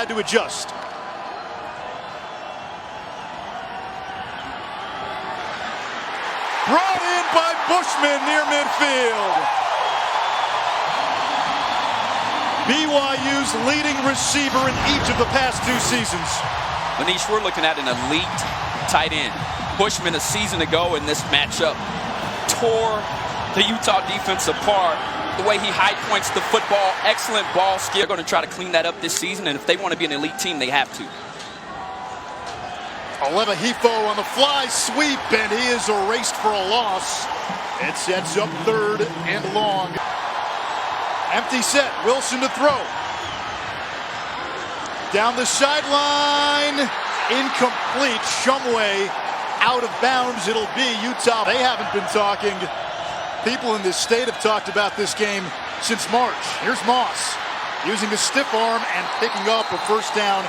Had to adjust. Brought in by Bushman near midfield. BYU's leading receiver in each of the past 2 seasons. Manish, we're looking at an elite tight end. Bushman a season ago in this matchup tore the Utah defense apart. The way he high points the football, excellent ball skill. They're going to try to clean that up this season, and if they want to be an elite team, they have to. Oleva Hifo on the fly sweep, and he is erased for a loss. It sets up 3rd and long. Empty set, Wilson to throw. Down the sideline, incomplete. Shumway out of bounds. It'll be Utah. They haven't been talking. People in this state have talked about this game since March. Here's Moss using a stiff arm and picking up a first down.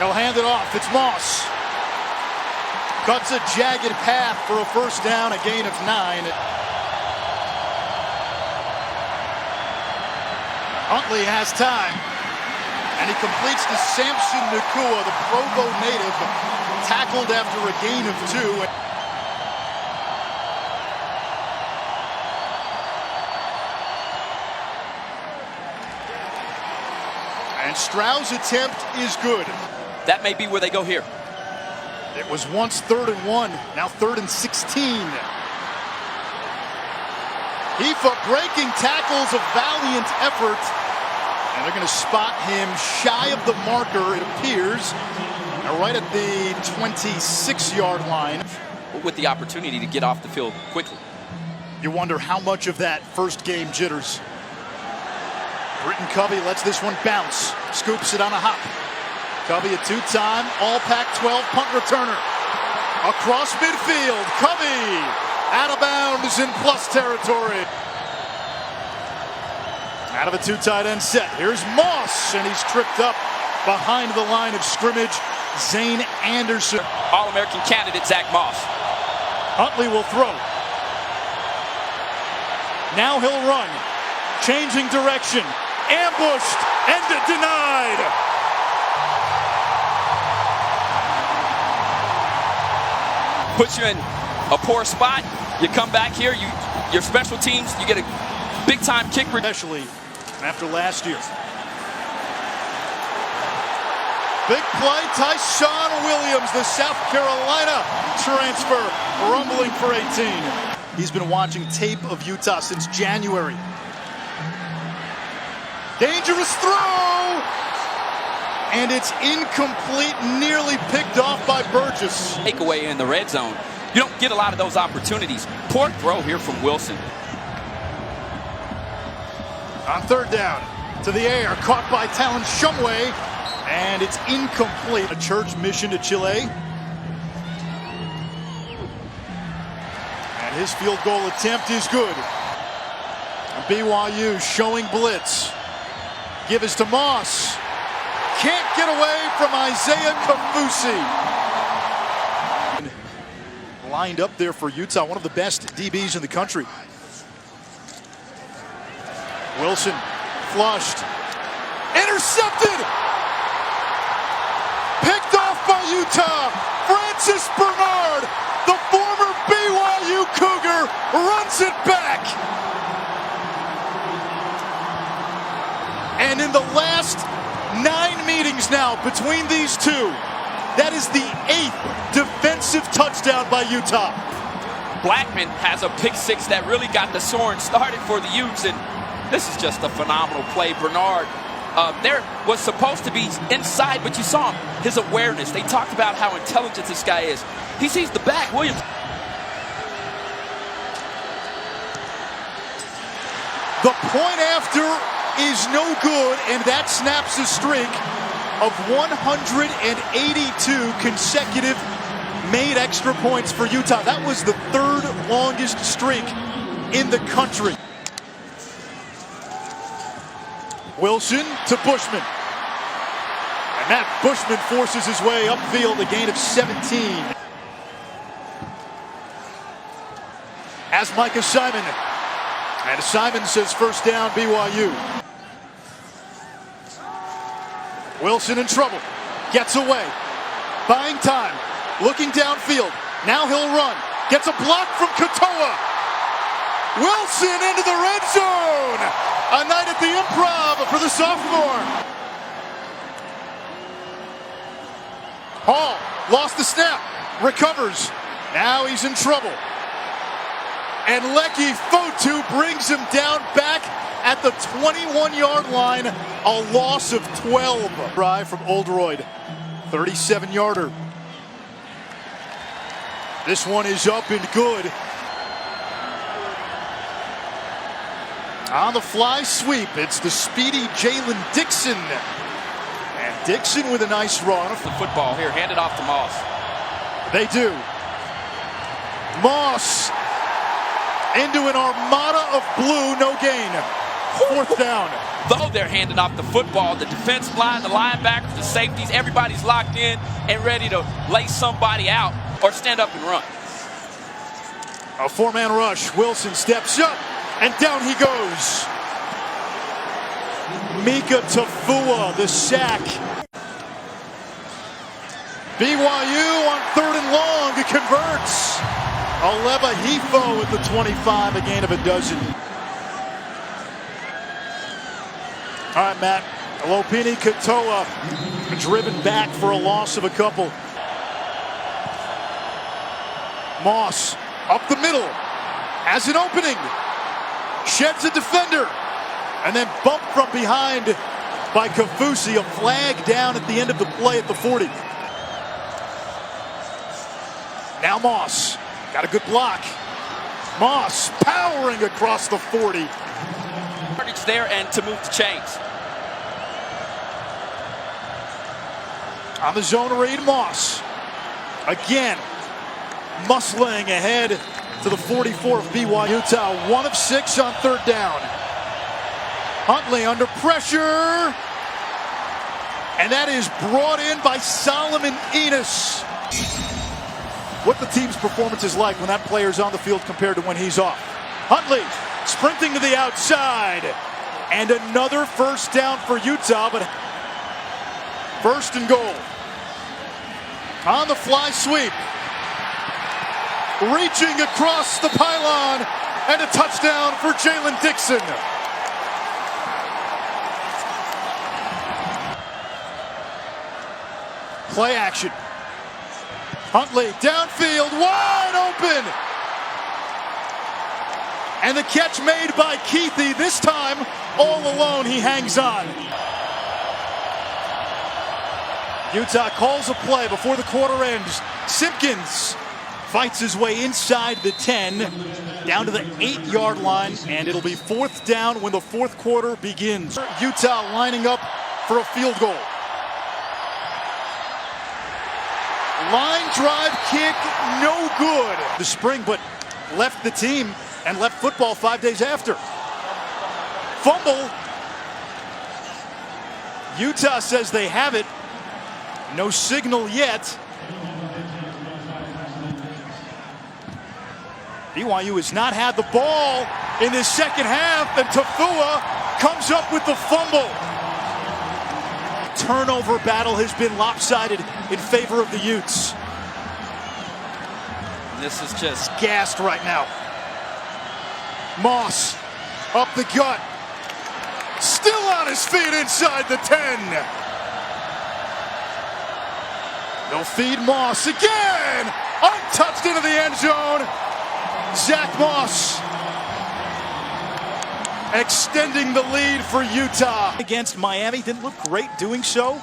He'll hand it off. It's Moss. Cuts a jagged path for a first down, a gain of 9. Huntley has time, and he completes to Samson Nakua, the Provo native, tackled after a gain of 2. And Stroud's attempt is good. That may be where they go here. It was once 3rd and 1, now 3rd and 16. Hifo breaking tackles, a valiant effort. And they're going to spot him shy of the marker, it appears, right at the 26-yard line. With the opportunity to get off the field quickly. You wonder how much of that first game jitters. Britton Covey lets this one bounce, scoops it on a hop. Covey a 2-time All Pac-12 punt returner. Across midfield, Covey out of bounds in plus territory. Out of a 2 tight end set, here's Moss, and he's tripped up behind the line of scrimmage. Zane Anderson. All-American candidate Zach Moss. Huntley will throw. Now he'll run. Changing direction. Ambushed and denied. Puts you in a poor spot. You come back here, your special teams, you get a big-time kick. Especially after last year. Big play, Tyshawn Williams, the South Carolina transfer, rumbling for 18. He's been watching tape of Utah since January. Dangerous throw! And it's incomplete, nearly picked off by Burgess. Takeaway in the red zone. You don't get a lot of those opportunities. Poor throw here from Wilson. On 3rd down, to the air, caught by Talon Shumway, and it's incomplete. A church mission to Chile. And his field goal attempt is good. BYU showing blitz. Give us to Moss. Can't get away from Isaiah Kafusi. Lined up there for Utah, one of the best DBs in the country. Wilson flushed. Intercepted! Picked off by Utah. Francis Bernard, the former BYU Cougar, runs it back. And in the last 9 meetings now between these two, that is the 8th defensive touchdown by Utah. Blackman has a pick 6 that really got the Soaring started for the Utes, and this is just a phenomenal play. Bernard there was supposed to be inside, but you saw him, his awareness. They talked about how intelligent this guy is. He sees the back, Williams. The point after is no good, and that snaps a streak of 182 consecutive made extra points for Utah. That was the 3rd longest streak in the country. Wilson to Bushman. And Matt Bushman forces his way upfield, a gain of 17. As Micah Simon. And Simon says first down BYU. Wilson in trouble. Gets away. Buying time. Looking downfield. Now he'll run. Gets a block from Katoa. Wilson into the red zone. A night at the Improv for the sophomore. Hall lost the snap. Recovers. Now he's in trouble. And Leki Fotu brings him down back at the 21-yard line. A loss of 12. Drive from Oldroyd. 37-yarder. This one is up and good. On the fly sweep, it's the speedy Jalen Dixon. And Dixon with a nice run. The football here, handed off to Moss. They do. Moss into an armada of blue, no gain. 4th down. Though they're handing off the football, the defense line, the linebackers, the safeties, everybody's locked in and ready to lay somebody out or stand up and run. A 4-man rush. Wilson steps up, and down he goes. Mika Tafua, the sack. BYU on 3rd and long. It converts. Aleva Hifo at the 25, a gain of a dozen. All right, Matt. Lopini Katoa driven back for a loss of a couple. Moss up the middle. Has an opening. Sheds a defender. And then bumped from behind by Kafusi. A flag down at the end of the play at the 40. Now Moss. Got a good block. Moss powering across the 40. There and to move the chains. On the zone read, Moss. Again, muscling ahead to the 44 of BYU. Utah, 1 of 6 on 3rd down. Huntley under pressure. And that is brought in by Solomon Enos. What the team's performance is like when that player's on the field compared to when he's off. Huntley sprinting to the outside. And another 1st down for Utah, but 1st and goal. On the fly sweep. Reaching across the pylon. And a touchdown for Jalen Dixon. Play action. Huntley downfield, wide open. And the catch made by Keithy. This time, all alone, he hangs on. Utah calls a play before the quarter ends. Simpkins fights his way inside the 10, down to the 8-yard line, and it'll be 4th down when the 4th quarter begins. Utah lining up for a field goal. Line drive kick, no good. The spring, but left the team and left football 5 days after. Fumble. Utah says they have it. No signal yet. BYU has not had the ball in this second half, and Tafua comes up with the fumble. Turnover battle has been lopsided in favor of the Utes. This is just gassed right now. Moss up the gut. Still on his feet inside the 10. They'll feed Moss again. Untouched into the end zone. Zach Moss extending the lead for Utah. Against Miami, didn't look great doing so.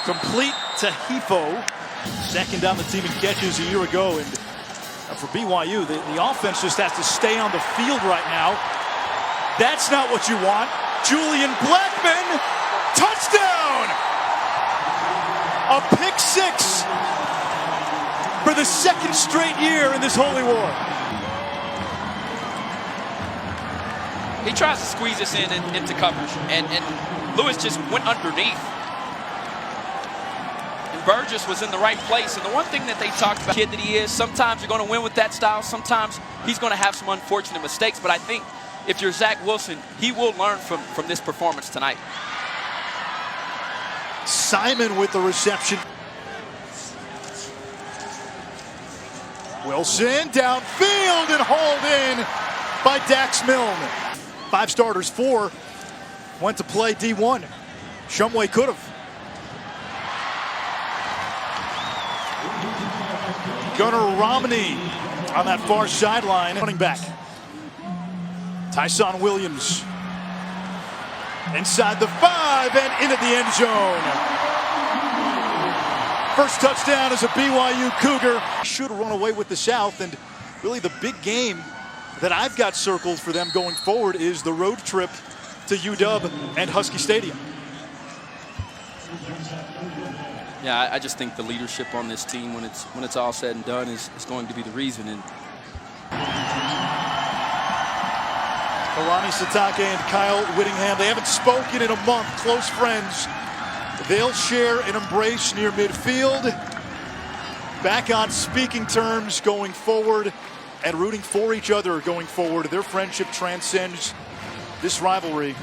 Complete to Hifo. Second on the team in catches a year ago. And for BYU, the offense just has to stay on the field right now. That's not what you want. Julian Blackman, touchdown! A pick 6 for the 2nd straight year in this holy war. He tries to squeeze us into coverage, and Lewis just went underneath. And Burgess was in the right place. And the one thing that they talked about, kid that he is, sometimes you're going to win with that style. Sometimes he's going to have some unfortunate mistakes. But I think if you're Zach Wilson, he will learn from this performance tonight. Simon with the reception. Wilson downfield and hauled in by Dax Milne. 5 starters, 4 went to play D1. Shumway could have. Gunnar Romney on that far sideline. Running back. Tyson Williams. Inside the 5 and into the end zone. First touchdown as a BYU Cougar. Should run away with the South, and really the big game that I've got circled for them going forward is the road trip to UW and Husky Stadium. Yeah, I just think the leadership on this team, when it's all said and done, is going to be the reason. And Kalani Sitake and Kyle Whittingham, they haven't spoken in a month. Close friends. They'll share an embrace near midfield. Back on speaking terms going forward and rooting for each other going forward. Their friendship transcends this rivalry.